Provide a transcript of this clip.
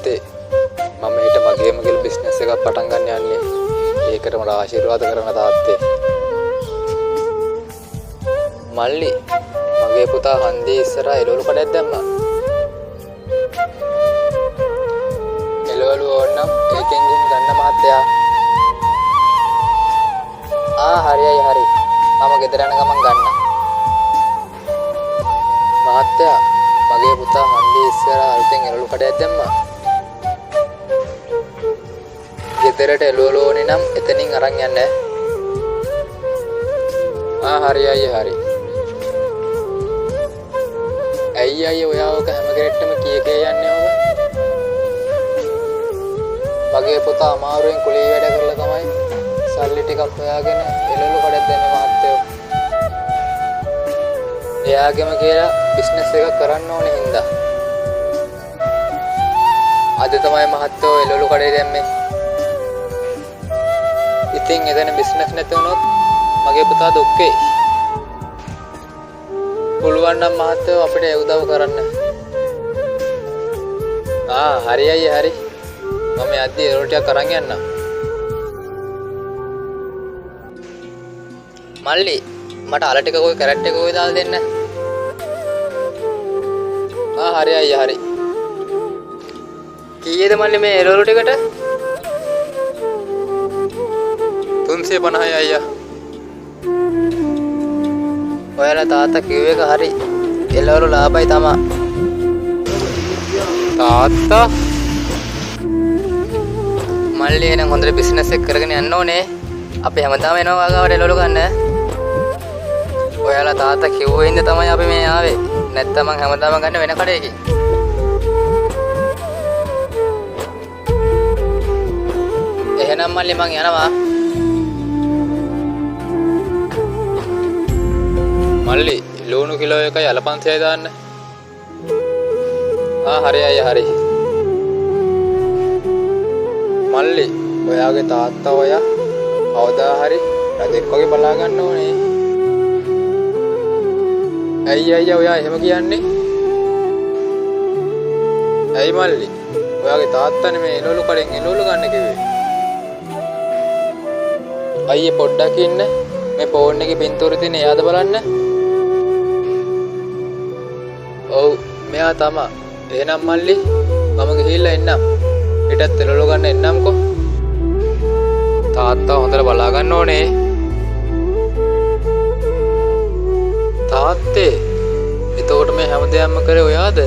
තාත්තේ මම හිට මගේම ගිල් බිස්නස් එකක් පටන් ගන්න යන්නේ. ඒකට මට ආශිර්වාද කරන තාත්තේ. මල්ලි මගේ පුතා හන්දියේ ඉස්සරහා එළවලු කඩයක් දැම්මා. එළවලු ඕනනම් ඒකෙන් ගන්න මහත්තයා. හරියයි හරි. මම ගෙදර යන ගමන් ගන්න. මහත්තයා මගේ පුතා හන්දියේ ඉස්සරහා අලුතෙන් එළවලු කඩයක් දැම්මා. ගෙදරට එළවලු ඕනේ නම් එතනින් අරන් යන්න. හරියයි හරි. ඇයි අයියා ඔයා ඔක හැම කෙනෙක්ටම කී යන්නේ ඔබ? මගේ පුතා අමාරුවෙන් කුලී වැඩ කරලා තමයි සල්ලි ටිකක් හොයාගෙන එළවලු කඩක් දෙන්නේ මහත්තයෝ. එයාගෙම කියලා බිස්නස් එකක් කරන්න ඕනේ හින්දා. අද තමයි මහත්තයෝ එළවලු කඩේ දැම්මේ. ඉතින් එතන බිස්නස් නැති වුණොත් මගේ පුතා දුක්කේ. පුළුවන් නම් මහත්තයෝ අපිට උදව් කරන්න. හරියයි හරි. මම යද්දී එළවලු ටිකක් අරන් යන්නම්. මල්ලි මට අල ටික කොයි කැරට් එක කොයි දාලා දෙන්න. හරියයි හරි. කීයද මල්ලි මේ එළවලු ටිකට? 350යි අයියා. ඔයාලා තාත්තා කිව්ව එක හරි. එළවලු ලාභයි තමා. තාත්තා මල්ලි එනම් හොඳට බිස්නස් එක කරගෙන යන්න ඕනේ. අපි හැමදාම එනවා වාගාවට එළවලු ගන්න. ඔයාලා තාත්තා කිව්ව හින්දා තමයි අපි මේ ආවේ. නැත්නම් මං හැමදාම ගන්න වෙන කඩේකින්. එහෙනම් මල්ලි මං යනවා. මල්ලි ලුණු කිලෝ එකයි අල 500යි දාන්න. හරියයි හරි. මල්ලි ඔයාගේ තාත්තා ඔයා කවදා හරි රජෙක් වගේ බලා ගන්න ඕනේ. ඇයි අයියා ඔයා එහෙම කියන්නේ? ඇයි මල්ලි? ඔයාගේ තාත්තනේ මේ එළවලු කඩෙන් එළවලු ගන්න කිව්වේ. අයියේ පොඩ්ඩක් ඉන්න. මේ ෆෝන් එකේ පින්තූරේ තියෙන එයාද බලන්න. ඔව් මෙයා තමා. එහෙනම් මල්ලි මම ගිහිල්ලා එන්නම්. පිටත් එළවලු ගන්න එන්නම්කෝ. තාත්තා හොඳට බලා ගන්න ඕනේ. තාත්තේ එතකොට මේ හැමදේම කරේ ඔයාද?